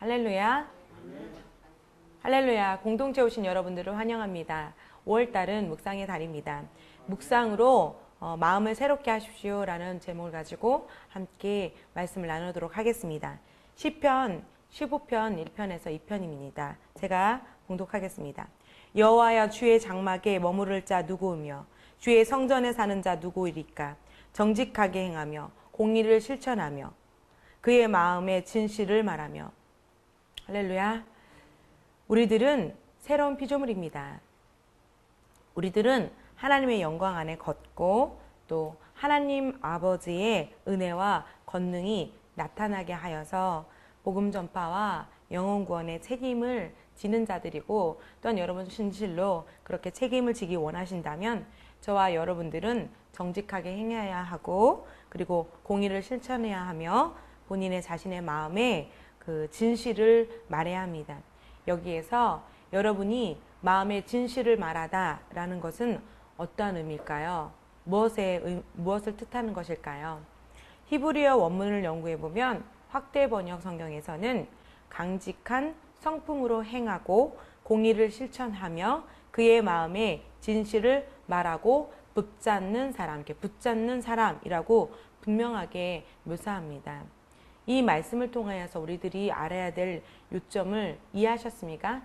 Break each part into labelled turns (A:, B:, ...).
A: 할렐루야. 할렐루야. 공동체 오신 여러분들을 환영합니다. 5월달은 묵상의 달입니다. 묵상으로 마음을 새롭게 하십시오 라는 제목을 가지고 함께 말씀을 나누도록 하겠습니다. 시편 15편 1편에서 2편입니다. 제가 봉독하겠습니다. 여호와여, 주의 장막에 머무를 자 누구이며 주의 성전에 사는 자 누구이리까? 정직하게 행하며 공의를 실천하며 그의 마음에 진실을 말하며. 할렐루야. 우리들은 새로운 피조물입니다. 우리들은 하나님의 영광 안에 걷고 또 하나님 아버지의 은혜와 권능이 나타나게 하여서 복음 전파와 영혼 구원의 책임을 지는 자들이고, 또한 여러분 진실로 그렇게 책임을 지기 원하신다면 저와 여러분들은 정직하게 행해야 하고, 그리고 공의를 실천해야 하며 본인의 자신의 마음에 그 진실을 말해야 합니다. 여기에서 여러분이 마음의 진실을 말하다 라는 것은 어떠한 의미일까요? 무엇을 뜻하는 것일까요? 히브리어 원문을 연구해 보면 확대 번역 성경에서는 강직한 성품으로 행하고 공의를 실천하며 그의 마음에 진실을 말하고 붙잡는 사람, 이렇게 붙잡는 사람이라고 분명하게 묘사합니다. 이 말씀을 통하여서 우리들이 알아야 될 요점을 이해하셨습니까?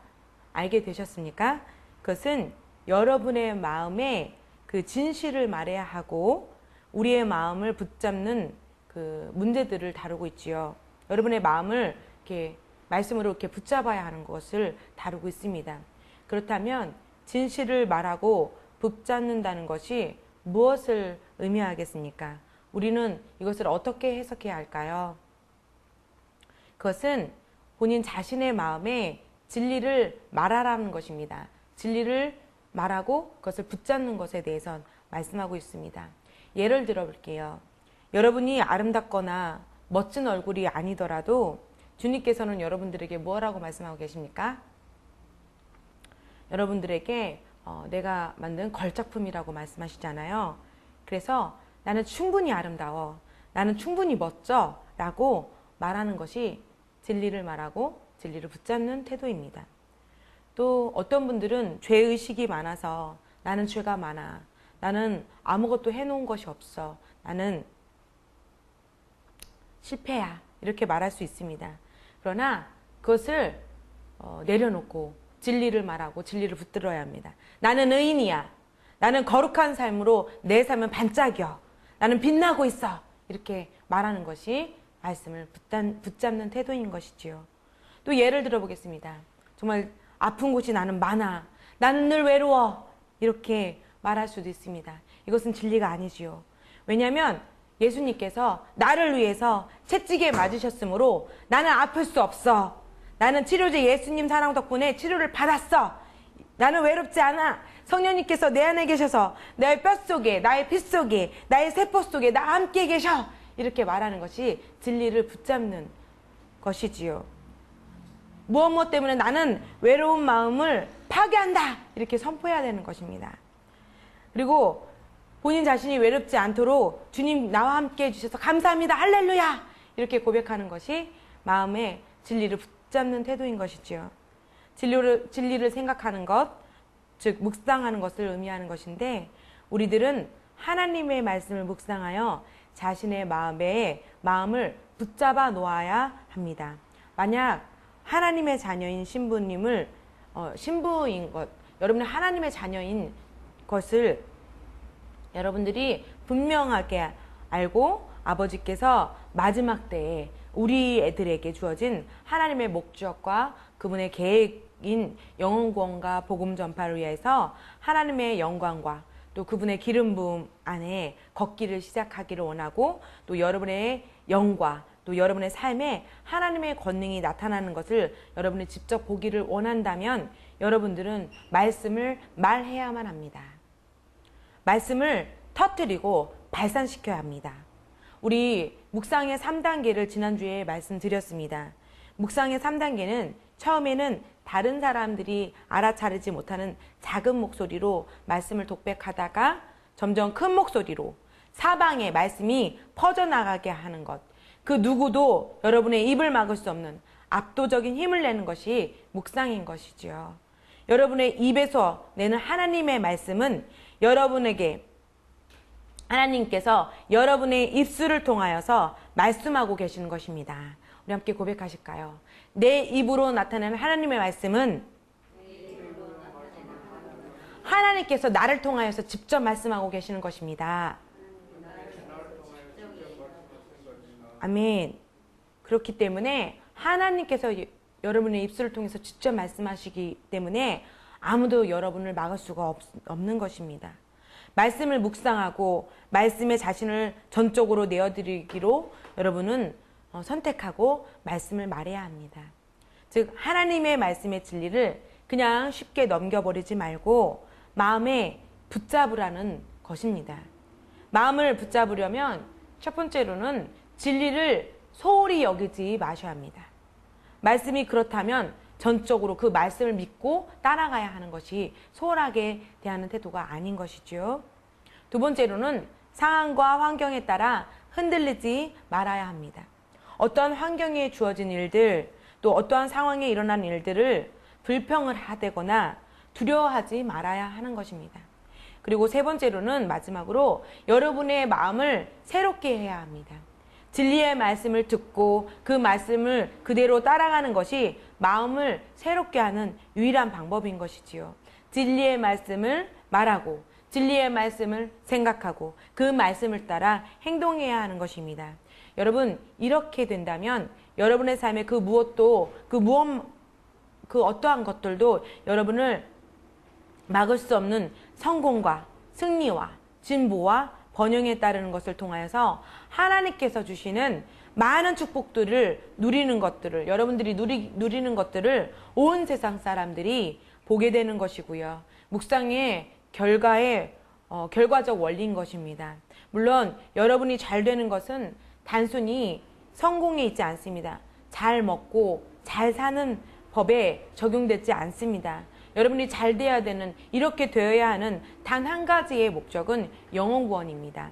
A: 알게 되셨습니까? 그것은 여러분의 마음에 그 진실을 말해야 하고 우리의 마음을 붙잡는 그 문제들을 다루고 있지요. 여러분의 마음을 이렇게 말씀으로 이렇게 붙잡아야 하는 것을 다루고 있습니다. 그렇다면 진실을 말하고 붙잡는다는 것이 무엇을 의미하겠습니까? 우리는 이것을 어떻게 해석해야 할까요? 그것은 본인 자신의 마음에 진리를 말하라는 것입니다. 진리를 말하고 그것을 붙잡는 것에 대해서 말씀하고 있습니다. 예를 들어 볼게요. 여러분이 아름답거나 멋진 얼굴이 아니더라도 주님께서는 여러분들에게 뭐라고 말씀하고 계십니까? 여러분들에게 내가 만든 걸작품이라고 말씀하시잖아요. 그래서 나는 충분히 아름다워, 나는 충분히 멋져 라고 말하는 것이 진리를 말하고 진리를 붙잡는 태도입니다. 또 어떤 분들은 죄의식이 많아서 나는 죄가 많아, 나는 아무것도 해놓은 것이 없어, 나는 실패야, 이렇게 말할 수 있습니다. 그러나 그것을 내려놓고 진리를 말하고 진리를 붙들어야 합니다. 나는 의인이야, 나는 거룩한 삶으로 내 삶은 반짝여, 나는 빛나고 있어, 이렇게 말하는 것이 말씀을 붙잡는 태도인 것이지요. 또 예를 들어 보겠습니다. 정말 아픈 곳이 나는 많아, 나는 늘 외로워, 이렇게 말할 수도 있습니다. 이것은 진리가 아니지요. 왜냐하면 예수님께서 나를 위해서 채찍에 맞으셨으므로 나는 아플 수 없어, 나는 치료제 예수님 사랑 덕분에 치료를 받았어, 나는 외롭지 않아, 성령님께서 내 안에 계셔서 나의 뼛속에, 나의 피 속에, 나의 세포 속에 나와 함께 계셔, 이렇게 말하는 것이 진리를 붙잡는 것이지요. 무엇 때문에 나는 외로운 마음을 파괴한다, 이렇게 선포해야 되는 것입니다. 그리고 본인 자신이 외롭지 않도록 주님 나와 함께 해주셔서 감사합니다, 할렐루야, 이렇게 고백하는 것이 마음의 진리를 붙잡는 태도인 것이지요. 진리를 생각하는 것, 즉 묵상하는 것을 의미하는 것인데, 우리들은 하나님의 말씀을 묵상하여 자신의 마음을 붙잡아 놓아야 합니다. 만약 하나님의 자녀인 신부인 것, 여러분은 하나님의 자녀인 것을 여러분들이 분명하게 알고 아버지께서 마지막 때에 우리 애들에게 주어진 하나님의 목적과 그분의 계획인 영혼 구원과 복음 전파를 위해서 하나님의 영광과 또 그분의 기름 부음 안에 걷기를 시작하기를 원하고, 또 여러분의 영과 또 여러분의 삶에 하나님의 권능이 나타나는 것을 여러분이 직접 보기를 원한다면 여러분들은 말씀을 말해야만 합니다. 말씀을 터뜨리고 발산시켜야 합니다. 우리 묵상의 3단계를 지난주에 말씀드렸습니다. 묵상의 3단계는 처음에는 다른 사람들이 알아차리지 못하는 작은 목소리로 말씀을 독백하다가 점점 큰 목소리로 사방에 말씀이 퍼져나가게 하는 것, 그 누구도 여러분의 입을 막을 수 없는 압도적인 힘을 내는 것이 묵상인 것이지요. 여러분의 입에서 내는 하나님의 말씀은 여러분에게 하나님께서 여러분의 입술을 통하여서 말씀하고 계시는 것입니다. 우리 함께 고백하실까요? 내 입으로 나타내는 하나님의 말씀은 하나님께서 나를 통하여서 직접 말씀하고 계시는 것입니다. 아멘. 그렇기 때문에 하나님께서 여러분의 입술을 통해서 직접 말씀하시기 때문에 아무도 여러분을 막을 수가 없는 것입니다. 말씀을 묵상하고 말씀에 자신을 전적으로 내어드리기로 여러분은 선택하고 말씀을 말해야 합니다. 즉 하나님의 말씀의 진리를 그냥 쉽게 넘겨버리지 말고 마음에 붙잡으라는 것입니다. 마음을 붙잡으려면 첫 번째로는 진리를 소홀히 여기지 마셔야 합니다. 말씀이 그렇다면 전적으로 그 말씀을 믿고 따라가야 하는 것이 소홀하게 대하는 태도가 아닌 것이죠. 두 번째로는 상황과 환경에 따라 흔들리지 말아야 합니다. 어떠한 환경에 주어진 일들, 또 어떠한 상황에 일어난 일들을 불평을 하되거나 두려워하지 말아야 하는 것입니다. 그리고 세 번째로는 마지막으로 여러분의 마음을 새롭게 해야 합니다. 진리의 말씀을 듣고 그 말씀을 그대로 따라가는 것이 마음을 새롭게 하는 유일한 방법인 것이지요. 진리의 말씀을 말하고 진리의 말씀을 생각하고 그 말씀을 따라 행동해야 하는 것입니다. 여러분, 이렇게 된다면 여러분의 삶의 그 어떠한 것들도 여러분을 막을 수 없는 성공과 승리와 진보와 번영에 따르는 것을 통하여서 하나님께서 주시는 많은 축복들을 누리는 것들을, 여러분들이 누리는 것들을 온 세상 사람들이 보게 되는 것이고요. 묵상의 결과적 원리인 것입니다. 물론 여러분이 잘 되는 것은 단순히 성공에 있지 않습니다. 잘 먹고 잘 사는 법에 적용되지 않습니다. 여러분이 잘 돼야 되는, 이렇게 되어야 하는 단 한 가지의 목적은 영혼 구원입니다.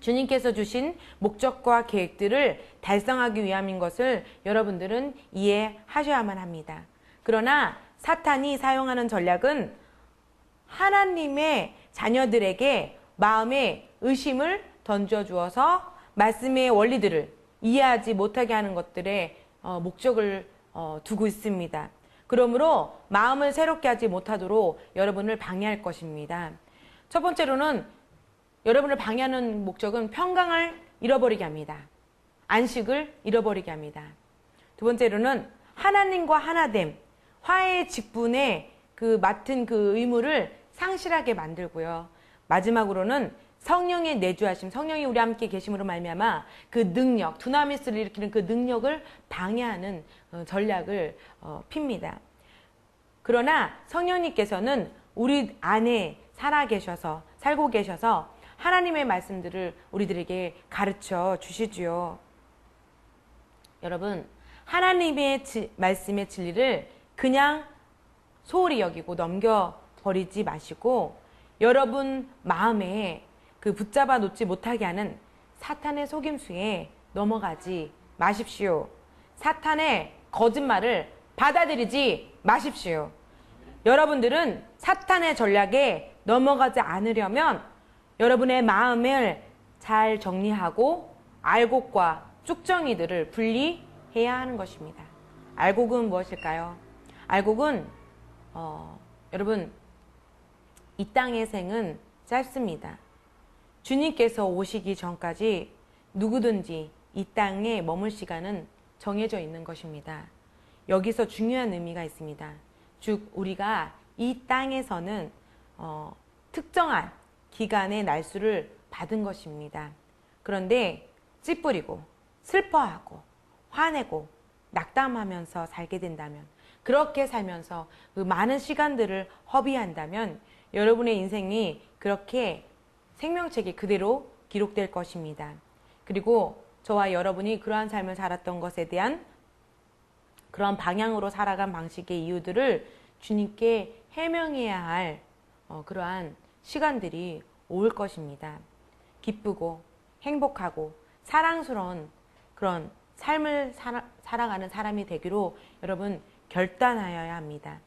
A: 주님께서 주신 목적과 계획들을 달성하기 위함인 것을 여러분들은 이해하셔야만 합니다. 그러나 사탄이 사용하는 전략은 하나님의 자녀들에게 마음에 의심을 던져주어서 말씀의 원리들을 이해하지 못하게 하는 것들에 목적을 두고 있습니다. 그러므로 마음을 새롭게 하지 못하도록 여러분을 방해할 것입니다. 첫 번째로는 여러분을 방해하는 목적은 평강을 잃어버리게 합니다. 안식을 잃어버리게 합니다. 두 번째로는 하나님과 하나됨, 화해의 직분에 맡은 그 의무를 상실하게 만들고요. 마지막으로는 성령의 내주하심, 성령이 우리 함께 계심으로 말미암아 그 능력, 두나미스를 일으키는 그 능력을 방해하는 전략을 핍니다. 그러나 성령님께서는 우리 안에 살고 계셔서 하나님의 말씀들을 우리들에게 가르쳐 주시지요. 여러분, 하나님의 말씀의 진리를 그냥 소홀히 여기고 넘겨버리지 마시고 여러분 마음에 붙잡아 놓지 못하게 하는 사탄의 속임수에 넘어가지 마십시오. 사탄의 거짓말을 받아들이지 마십시오. 여러분들은 사탄의 전략에 넘어가지 않으려면 여러분의 마음을 잘 정리하고 알곡과 쭉정이들을 분리해야 하는 것입니다. 알곡은 무엇일까요? 알곡은 여러분, 이 땅의 생은 짧습니다. 주님께서 오시기 전까지 누구든지 이 땅에 머물 시간은 정해져 있는 것입니다. 여기서 중요한 의미가 있습니다. 즉 우리가 이 땅에서는 특정한 기간의 날수를 받은 것입니다. 그런데 찌푸리고 슬퍼하고 화내고 낙담하면서 살게 된다면, 그렇게 살면서 그 많은 시간들을 허비한다면 여러분의 인생이 그렇게 생명책에 그대로 기록될 것입니다. 그리고 저와 여러분이 그러한 삶을 살았던 것에 대한 그런 방향으로 살아간 방식의 이유들을 주님께 해명해야 할 그러한 시간들이 올 것입니다. 기쁘고 행복하고 사랑스러운 그런 삶을 살아가는 사람이 되기로 여러분 결단하여야 합니다.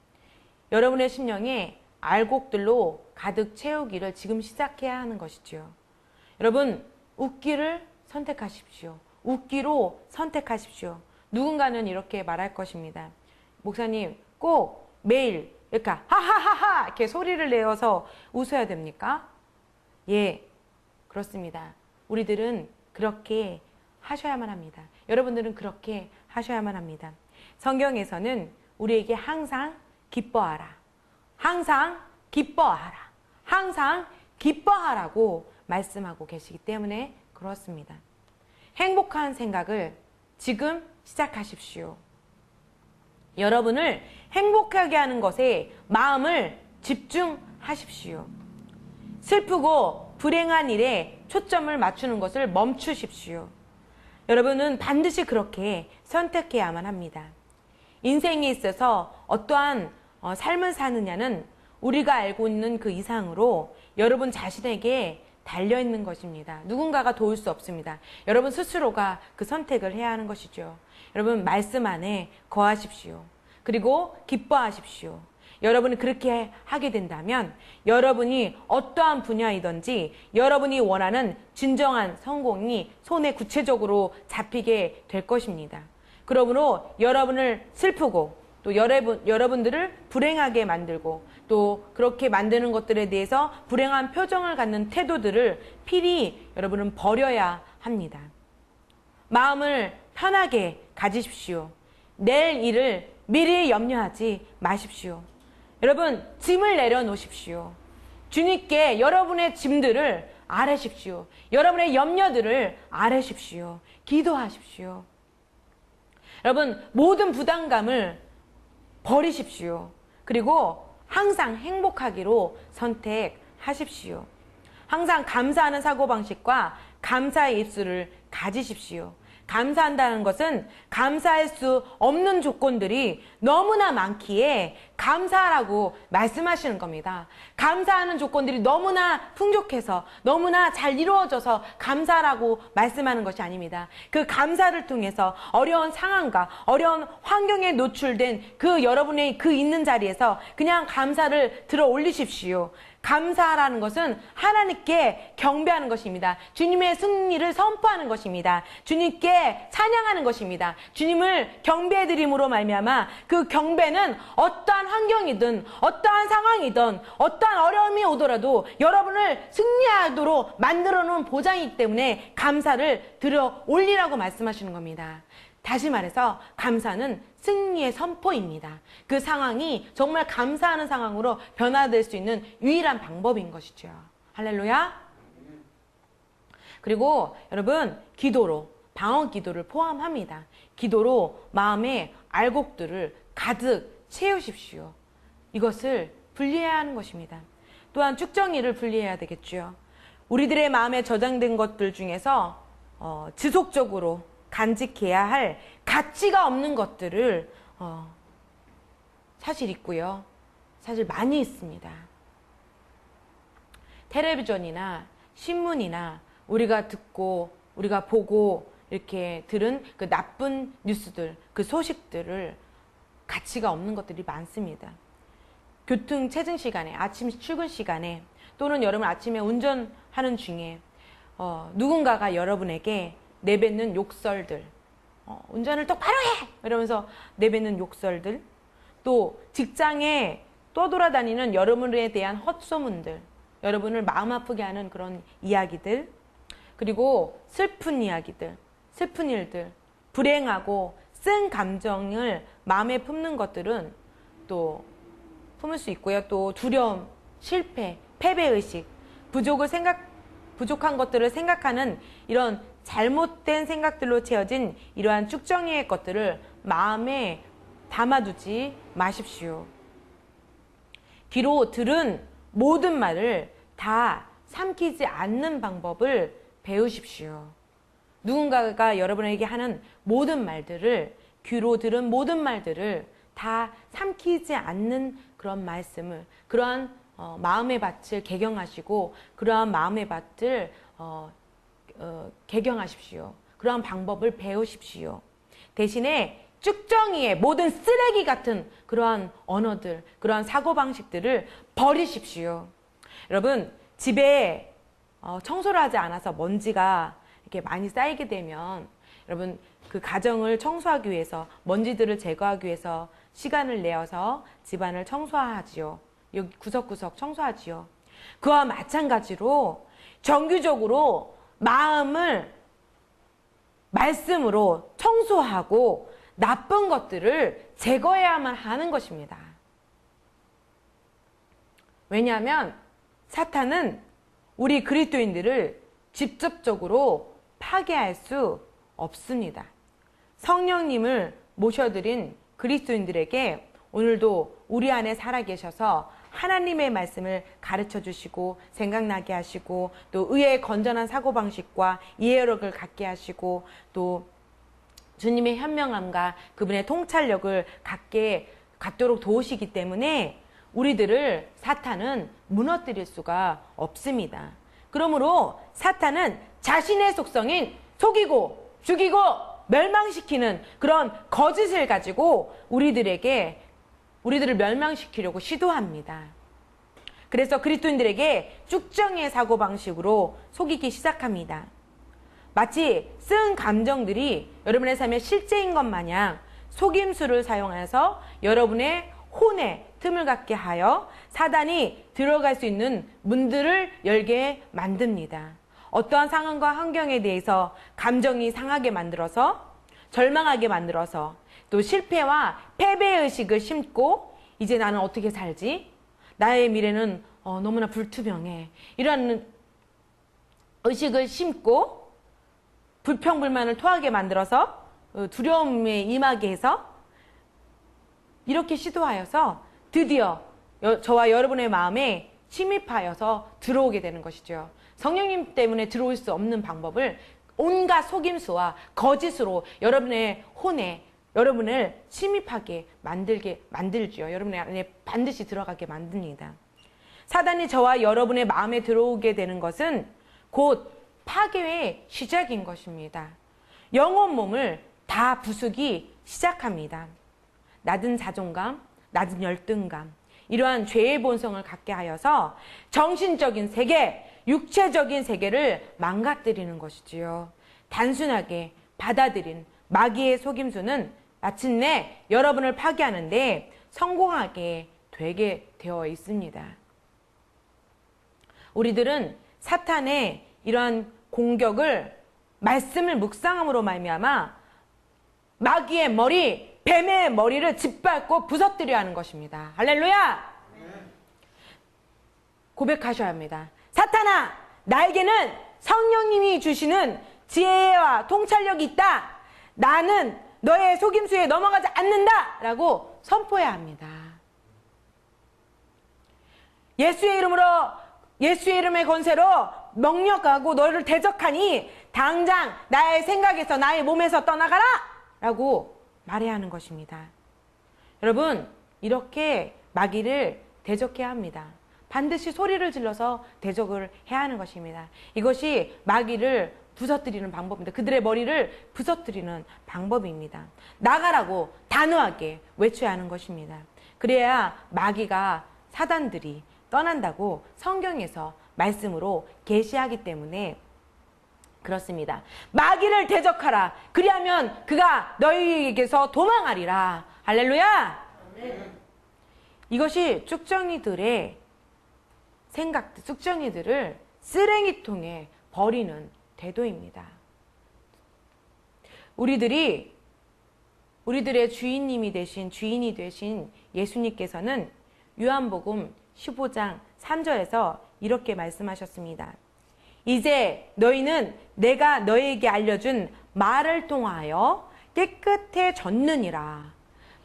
A: 여러분의 심령에 알곡들로 가득 채우기를 지금 시작해야 하는 것이지요. 여러분, 웃기를 선택하십시오. 웃기로 선택하십시오. 누군가는 이렇게 말할 것입니다. 목사님, 꼭 매일 이렇게 하하하하 이렇게 소리를 내어서 웃어야 됩니까? 예, 그렇습니다. 우리들은 그렇게 하셔야만 합니다. 여러분들은 그렇게 하셔야만 합니다. 성경에서는 우리에게 항상 기뻐하라. 항상 기뻐하라. 항상 기뻐하라고 말씀하고 계시기 때문에 그렇습니다. 행복한 생각을 지금 시작하십시오. 여러분을 행복하게 하는 것에 마음을 집중하십시오. 슬프고 불행한 일에 초점을 맞추는 것을 멈추십시오. 여러분은 반드시 그렇게 선택해야만 합니다. 인생에 있어서 어떠한 삶을 사느냐는 우리가 알고 있는 그 이상으로 여러분 자신에게 달려있는 것입니다. 누군가가 도울 수 없습니다. 여러분 스스로가 그 선택을 해야 하는 것이죠. 여러분 말씀 안에 거하십시오. 그리고 기뻐하십시오. 여러분이 그렇게 하게 된다면 여러분이 어떠한 분야이든지 여러분이 원하는 진정한 성공이 손에 구체적으로 잡히게 될 것입니다. 그러므로 여러분을 슬프고 또 여러분들을 불행하게 만들고 또 그렇게 만드는 것들에 대해서 불행한 표정을 갖는 태도들을 필히 여러분은 버려야 합니다. 마음을 편하게 가지십시오. 내일 일을 미리 염려하지 마십시오. 여러분, 짐을 내려놓으십시오. 주님께 여러분의 짐들을 아뢰십시오. 여러분의 염려들을 아뢰십시오. 기도하십시오. 여러분, 모든 부담감을 버리십시오. 그리고 항상 행복하기로 선택하십시오. 항상 감사하는 사고방식과 감사의 입술을 가지십시오. 감사한다는 것은 감사할 수 없는 조건들이 너무나 많기에 감사하라고 말씀하시는 겁니다. 감사하는 조건들이 너무나 풍족해서 너무나 잘 이루어져서 감사라고 말씀하는 것이 아닙니다. 그 감사를 통해서 어려운 상황과 어려운 환경에 노출된 그 여러분의 그 있는 자리에서 그냥 감사를 들어 올리십시오. 감사라는 것은 하나님께 경배하는 것입니다. 주님의 승리를 선포하는 것입니다. 주님께 찬양하는 것입니다. 주님을 경배드림으로 말미암아 그 경배는 어떠한 환경이든 어떠한 상황이든 어떠한 어려움이 오더라도 여러분을 승리하도록 만들어 놓은 보장이기 때문에 감사를 들어 올리라고 말씀하시는 겁니다. 다시 말해서 감사는 승리의 선포입니다. 그 상황이 정말 감사하는 상황으로 변화될 수 있는 유일한 방법인 것이죠. 할렐루야. 그리고 여러분 기도로 방언 기도를 포함합니다. 기도로 마음의 알곡들을 가득 채우십시오. 이것을 분리해야 하는 것입니다. 또한 쭉정이를 분리해야 되겠죠. 우리들의 마음에 저장된 것들 중에서 지속적으로 간직해야 할 가치가 없는 것들을 사실 있고요. 사실 많이 있습니다. 텔레비전이나 신문이나 우리가 듣고 우리가 보고 이렇게 들은 그 나쁜 뉴스들, 그 소식들을 가치가 없는 것들이 많습니다. 교통 체증 시간에, 아침 출근 시간에 또는 여러분 아침에 운전하는 중에 누군가가 여러분에게 내뱉는 욕설들, 운전을 똑바로 해! 이러면서 내뱉는 욕설들, 또 직장에 떠돌아다니는 여러분에 대한 헛소문들, 여러분을 마음 아프게 하는 그런 이야기들, 그리고 슬픈 이야기들, 슬픈 일들, 불행하고 쓴 감정을 마음에 품는 것들은 또 품을 수 있고요. 또 두려움, 실패, 패배의식, 부족한 것들을 생각하는 이런 잘못된 생각들로 채워진 이러한 쭉정이의 것들을 마음에 담아두지 마십시오. 귀로 들은 모든 말을 다 삼키지 않는 방법을 배우십시오. 누군가가 여러분에게 하는 모든 말들을, 귀로 들은 모든 말들을 다 삼키지 않는 그런 말씀을, 그러한 마음의 밭을 개경하시고 그러한 마음의 밭을 개경하십시오. 그러한 방법을 배우십시오. 대신에 쭉정이의 모든 쓰레기 같은 그러한 언어들, 그러한 사고방식들을 버리십시오. 여러분, 집에 청소를 하지 않아서 먼지가 이렇게 많이 쌓이게 되면 여러분, 그 가정을 청소하기 위해서, 먼지들을 제거하기 위해서 시간을 내어서 집안을 청소하지요. 여기 구석구석 청소하지요. 그와 마찬가지로 정규적으로 마음을 말씀으로 청소하고 나쁜 것들을 제거해야만 하는 것입니다. 왜냐하면 사탄은 우리 그리스도인들을 직접적으로 파괴할 수 없습니다. 성령님을 모셔드린 그리스도인들에게 오늘도 우리 안에 살아계셔서 하나님의 말씀을 가르쳐 주시고 생각나게 하시고 또 의의 건전한 사고방식과 이해력을 갖게 하시고 또 주님의 현명함과 그분의 통찰력을 갖도록 도우시기 때문에 우리들을 사탄은 무너뜨릴 수가 없습니다. 그러므로 사탄은 자신의 속성인 속이고 죽이고 멸망시키는 그런 거짓을 가지고 우리들을 멸망시키려고 시도합니다. 그래서 그리스도인들에게 쭉정이의 사고방식으로 속이기 시작합니다. 마치 쓴 감정들이 여러분의 삶의 실제인 것 마냥 속임수를 사용해서 여러분의 혼에 틈을 갖게 하여 사단이 들어갈 수 있는 문들을 열게 만듭니다. 어떠한 상황과 환경에 대해서 감정이 상하게 만들어서 절망하게 만들어서 또 실패와 패배의식을 심고 이제 나는 어떻게 살지? 나의 미래는 너무나 불투명해. 이런 의식을 심고 불평불만을 토하게 만들어서 두려움에 임하게 해서 이렇게 시도하여서 드디어 저와 여러분의 마음에 침입하여서 들어오게 되는 것이죠. 성령님 때문에 들어올 수 없는 방법을 온갖 속임수와 거짓으로 여러분의 혼에 여러분을 침입하게 만들죠. 여러분의 안에 반드시 들어가게 만듭니다. 사단이 저와 여러분의 마음에 들어오게 되는 것은 곧 파괴의 시작인 것입니다. 영혼 몸을 다 부수기 시작합니다. 낮은 자존감, 낮은 열등감, 이러한 죄의 본성을 갖게 하여서 정신적인 세계, 육체적인 세계를 망가뜨리는 것이지요. 단순하게 받아들인 마귀의 속임수는 마침내 여러분을 파괴하는데 성공하게 되게 되어 있습니다. 우리들은 사탄의 이러한 공격을 말씀을 묵상함으로 말미암아 마귀의 머리, 뱀의 머리를 짓밟고 부서뜨려야 하는 것입니다. 할렐루야! 고백하셔야 합니다. 사탄아, 나에게는 성령님이 주시는 지혜와 통찰력이 있다. 나는 너의 속임수에 넘어가지 않는다. 라고 선포해야 합니다. 예수의 이름의 권세로 명령하고 너를 대적하니 당장 나의 생각에서 나의 몸에서 떠나가라. 라고 말해야 하는 것입니다. 여러분, 이렇게 마귀를 대적해야 합니다. 반드시 소리를 질러서 대적을 해야 하는 것입니다. 이것이 마귀를 부서뜨리는 방법입니다. 그들의 머리를 부서뜨리는 방법입니다. 나가라고 단호하게 외쳐야 하는 것입니다. 그래야 마귀가 사단들이 떠난다고 성경에서 말씀으로 계시하기 때문에 그렇습니다. 마귀를 대적하라. 그리하면 그가 너희에게서 도망하리라. 할렐루야. 이것이 쭉정이들의 생각들, 쭉정이들을 쓰레기통에 버리는 태도입니다. 우리들의 주인이 되신 예수님께서는 요한복음 15장 3절에서 이렇게 말씀하셨습니다. 이제 너희는 내가 너희에게 알려준 말을 통하여 깨끗해졌느니라.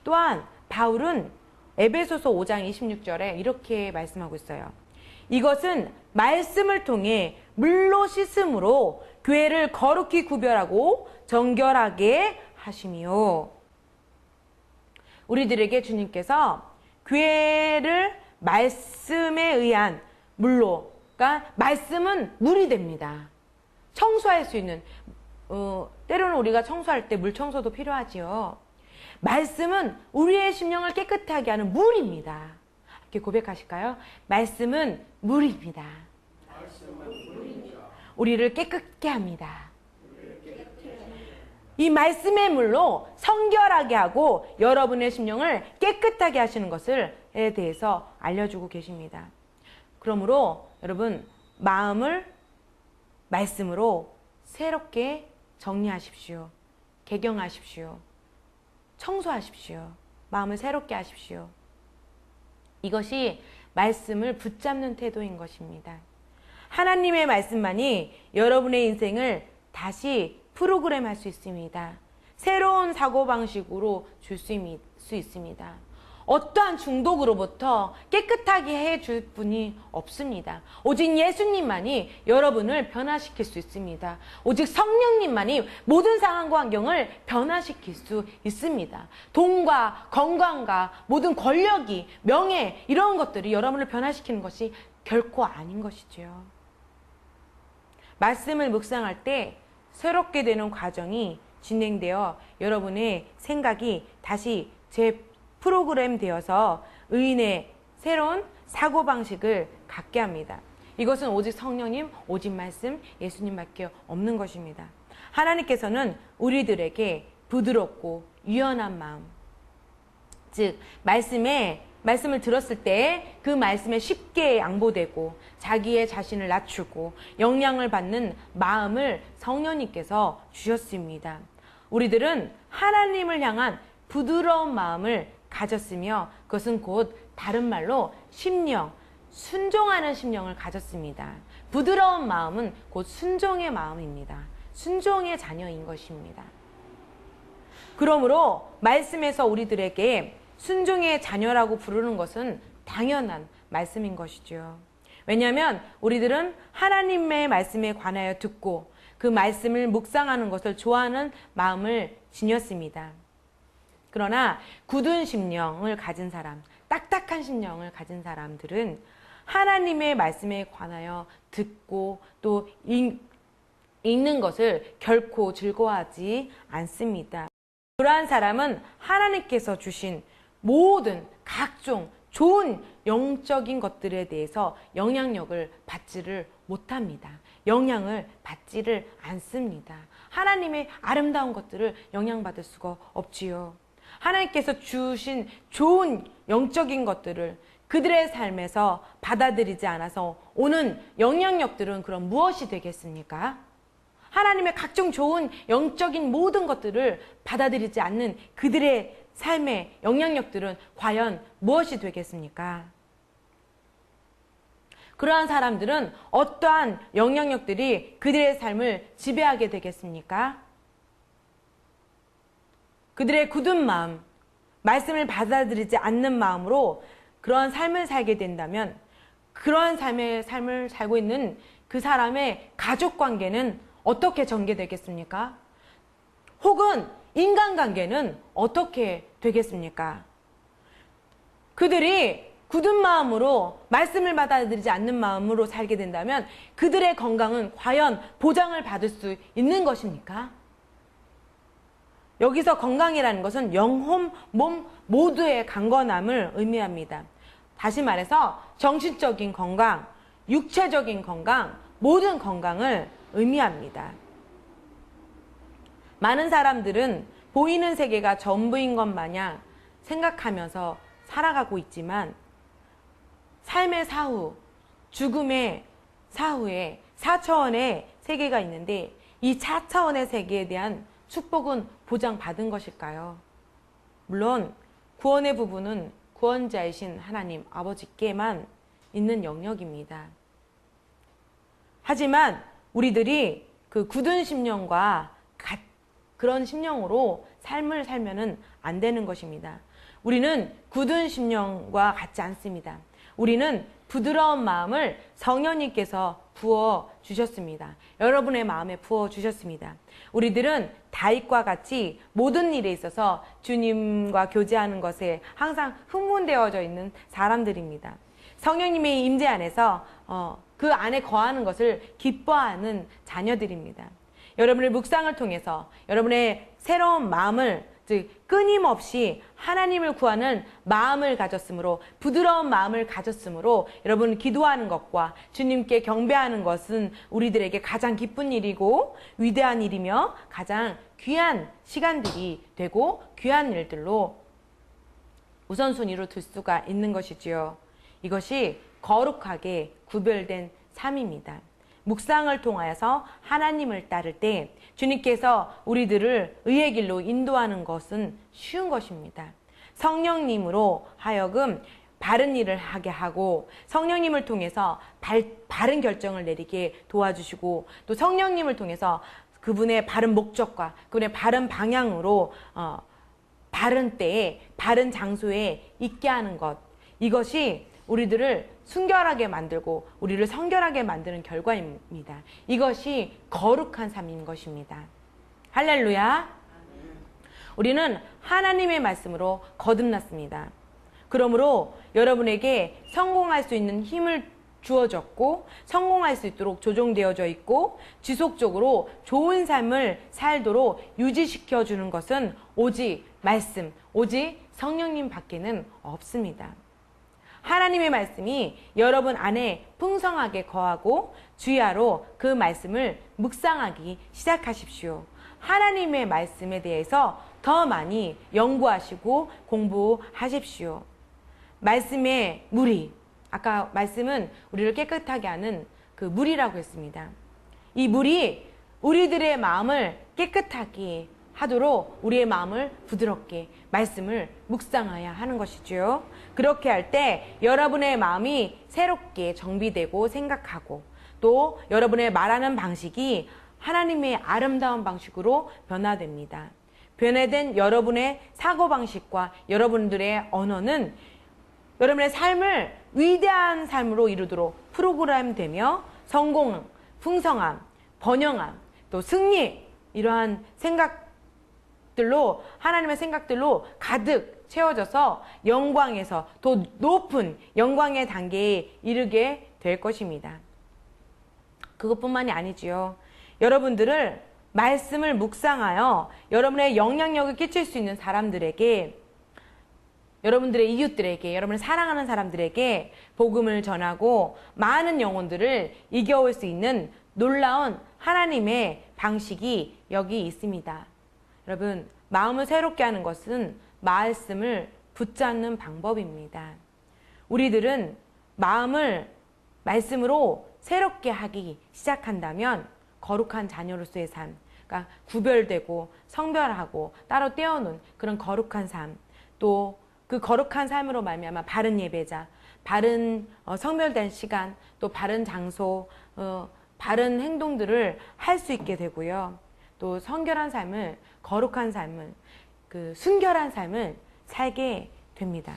A: 또한 바울은 에베소서 5장 26절에 이렇게 말씀하고 있어요. 이것은 말씀을 통해 물로 씻음으로 교회를 거룩히 구별하고 정결하게 하심이요. 우리들에게 주님께서 교회를 말씀에 의한 물로, 그러니까 말씀은 물이 됩니다. 청소할 수 있는, 때로는 우리가 청소할 때 물 청소도 필요하지요. 말씀은 우리의 심령을 깨끗하게 하는 물입니다. 이렇게 고백하실까요? 말씀은 물입니다. 우리를 깨끗게 합니다. 이 말씀의 물로 성결하게 하고 여러분의 심령을 깨끗하게 하시는 것에 대해서 알려주고 계십니다. 그러므로 여러분, 마음을 말씀으로 새롭게 정리하십시오. 개경하십시오. 청소하십시오. 마음을 새롭게 하십시오. 이것이 말씀을 붙잡는 태도인 것입니다. 하나님의 말씀만이 여러분의 인생을 다시 프로그램할 수 있습니다. 새로운 사고방식으로 줄 수 있습니다. 어떠한 중독으로부터 깨끗하게 해줄 분이 없습니다. 오직 예수님만이 여러분을 변화시킬 수 있습니다. 오직 성령님만이 모든 상황과 환경을 변화시킬 수 있습니다. 돈과 건강과 모든 권력이, 명예, 이런 것들이 여러분을 변화시키는 것이 결코 아닌 것이지요. 말씀을 묵상할 때 새롭게 되는 과정이 진행되어 여러분의 생각이 다시 프로그램 되어서 의인의 새로운 사고방식을 갖게 합니다. 이것은 오직 성령님, 오직 말씀, 예수님밖에 없는 것입니다. 하나님께서는 우리들에게 부드럽고 유연한 마음, 즉 말씀을 들었을 때 그 말씀에 쉽게 양보되고 자기의 자신을 낮추고 영향을 받는 마음을 성령님께서 주셨습니다. 우리들은 하나님을 향한 부드러운 마음을 가졌으며 그것은 곧 다른 말로 심령, 순종하는 심령을 가졌습니다. 부드러운 마음은 곧 순종의 마음입니다. 순종의 자녀인 것입니다. 그러므로 말씀에서 우리들에게 순종의 자녀라고 부르는 것은 당연한 말씀인 것이죠. 왜냐하면 우리들은 하나님의 말씀에 관하여 듣고 그 말씀을 묵상하는 것을 좋아하는 마음을 지녔습니다. 그러나 굳은 심령을 가진 사람, 딱딱한 심령을 가진 사람들은 하나님의 말씀에 관하여 듣고 또 읽는 것을 결코 즐거워하지 않습니다. 그러한 사람은 하나님께서 주신 모든 각종 좋은 영적인 것들에 대해서 영향력을 받지를 못합니다. 영향을 받지를 않습니다. 하나님의 아름다운 것들을 영향받을 수가 없지요. 하나님께서 주신 좋은 영적인 것들을 그들의 삶에서 받아들이지 않아서 오는 영향력들은 그럼 무엇이 되겠습니까? 하나님의 각종 좋은 영적인 모든 것들을 받아들이지 않는 그들의 삶의 영향력들은 과연 무엇이 되겠습니까? 그러한 사람들은 어떠한 영향력들이 그들의 삶을 지배하게 되겠습니까? 그들의 굳은 마음, 말씀을 받아들이지 않는 마음으로 그러한 삶을 살게 된다면 그러한 삶을 살고 있는 그 사람의 가족관계는 어떻게 전개되겠습니까? 혹은 인간관계는 어떻게 되겠습니까? 그들이 굳은 마음으로 말씀을 받아들이지 않는 마음으로 살게 된다면 그들의 건강은 과연 보장을 받을 수 있는 것입니까? 여기서 건강이라는 것은 영혼, 몸 모두의 강건함을 의미합니다. 다시 말해서 정신적인 건강, 육체적인 건강, 모든 건강을 의미합니다. 많은 사람들은 보이는 세계가 전부인 것 마냥 생각하면서 살아가고 있지만 삶의 사후, 죽음의 사후에 4차원의 세계가 있는데 이 4차원의 세계에 대한 축복은 보장받은 것일까요? 물론 구원의 부분은 구원자이신 하나님 아버지께만 있는 영역입니다. 하지만 우리들이 그 굳은 심령과 그런 심령으로 삶을 살면은 안 되는 것입니다. 우리는 굳은 심령과 같지 않습니다. 우리는 부드러운 마음을 성령님께서 부어 주셨습니다. 여러분의 마음에 부어 주셨습니다. 우리들은 다윗과 같이 모든 일에 있어서 주님과 교제하는 것에 항상 흥분되어져 있는 사람들입니다. 성령님의 임재 안에서 그 안에 거하는 것을 기뻐하는 자녀들입니다. 여러분의 묵상을 통해서 여러분의 새로운 마음을, 즉 끊임없이 하나님을 구하는 마음을 가졌으므로, 부드러운 마음을 가졌으므로 여러분 기도하는 것과 주님께 경배하는 것은 우리들에게 가장 기쁜 일이고 위대한 일이며 가장 귀한 시간들이 되고 귀한 일들로 우선순위로 둘 수가 있는 것이지요. 이것이 거룩하게 구별된 삶입니다. 묵상을 통하여서 하나님을 따를 때 주님께서 우리들을 의의 길로 인도하는 것은 쉬운 것입니다. 성령님으로 하여금 바른 일을 하게 하고 성령님을 통해서 바른 결정을 내리게 도와주시고 또 성령님을 통해서 그분의 바른 목적과 그분의 바른 방향으로 바른 때에 바른 장소에 있게 하는 것, 이것이 우리들을 순결하게 만들고 우리를 성결하게 만드는 결과입니다. 이것이 거룩한 삶인 것입니다. 할렐루야. 우리는 하나님의 말씀으로 거듭났습니다. 그러므로 여러분에게 성공할 수 있는 힘을 주어졌고 성공할 수 있도록 조종되어져 있고 지속적으로 좋은 삶을 살도록 유지시켜 주는 것은 오직 말씀, 오직 성령님 밖에는 없습니다. 하나님의 말씀이 여러분 안에 풍성하게 거하고 주야로 그 말씀을 묵상하기 시작하십시오. 하나님의 말씀에 대해서 더 많이 연구하시고 공부하십시오. 말씀의 물이, 아까 말씀은 우리를 깨끗하게 하는 그 물이라고 했습니다. 이 물이 우리들의 마음을 깨끗하게 하도록 우리의 마음을 부드럽게 말씀을 묵상해야 하는 것이죠. 그렇게 할 때 여러분의 마음이 새롭게 정비되고 생각하고 또 여러분의 말하는 방식이 하나님의 아름다운 방식으로 변화됩니다. 변화된 여러분의 사고방식과 여러분들의 언어는 여러분의 삶을 위대한 삶으로 이루도록 프로그램되며 성공, 풍성함, 번영함, 또 승리, 이러한 생각들로, 하나님의 생각들로 가득 채워져서 영광에서 더 높은 영광의 단계에 이르게 될 것입니다. 그것뿐만이 아니지요. 여러분들을 말씀을 묵상하여 여러분의 영향력을 끼칠 수 있는 사람들에게, 여러분들의 이웃들에게, 여러분을 사랑하는 사람들에게 복음을 전하고 많은 영혼들을 이겨올 수 있는 놀라운 하나님의 방식이 여기 있습니다. 여러분, 마음을 새롭게 하는 것은 말씀을 붙잡는 방법입니다. 우리들은 마음을 말씀으로 새롭게 하기 시작한다면 거룩한 자녀로서의 삶, 그러니까 구별되고 성별하고 따로 떼어놓은 그런 거룩한 삶, 또 그 거룩한 삶으로 말미암아 바른 예배자, 바른 성별된 시간, 또 바른 장소, 바른 행동들을 할 수 있게 되고요. 또 성결한 삶을, 거룩한 삶을, 그 순결한 삶을 살게 됩니다.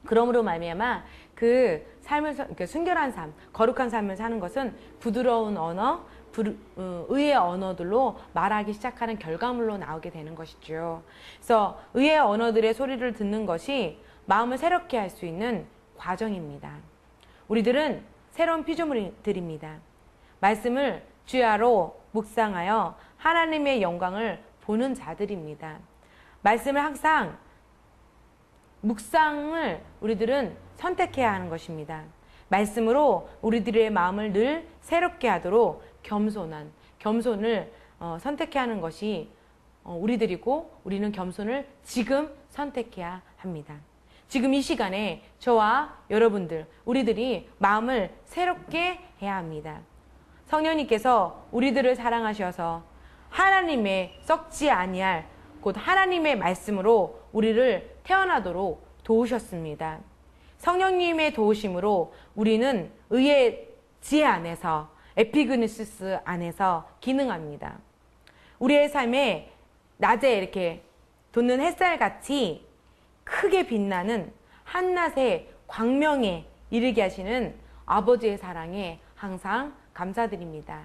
A: 그러므로 말미암아 그 삶을, 그러니까 순결한 삶, 거룩한 삶을 사는 것은 부드러운 언어, 의의 언어들로 말하기 시작하는 결과물로 나오게 되는 것이죠. 그래서 의의 언어들의 소리를 듣는 것이 마음을 새롭게 할 수 있는 과정입니다. 우리들은 새로운 피조물들입니다. 말씀을 주야로 묵상하여 하나님의 영광을 보는 자들입니다. 말씀을 항상 묵상을 우리들은 선택해야 하는 것입니다. 말씀으로 우리들의 마음을 늘 새롭게 하도록 겸손을 선택해야 하는 것이 우리들이고, 우리는 겸손을 지금 선택해야 합니다. 지금 이 시간에 저와 여러분들, 우리들이 마음을 새롭게 해야 합니다. 성령님께서 우리들을 사랑하셔서 하나님의 썩지 아니할 곧 하나님의 말씀으로 우리를 태어나도록 도우셨습니다. 성령님의 도우심으로 우리는 의의 지혜 안에서, 에피그니시스 안에서 기능합니다. 우리의 삶에 낮에 이렇게 돋는 햇살같이 크게 빛나는 한낮의 광명에 이르게 하시는 아버지의 사랑에 항상 감사드립니다.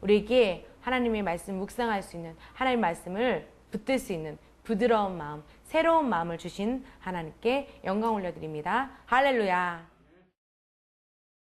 A: 우리에게 하나님의 말씀 묵상할 수 있는, 하나님의 말씀을 붙들 수 있는 부드러운 마음, 새로운 마음을 주신 하나님께 영광 올려드립니다. 할렐루야.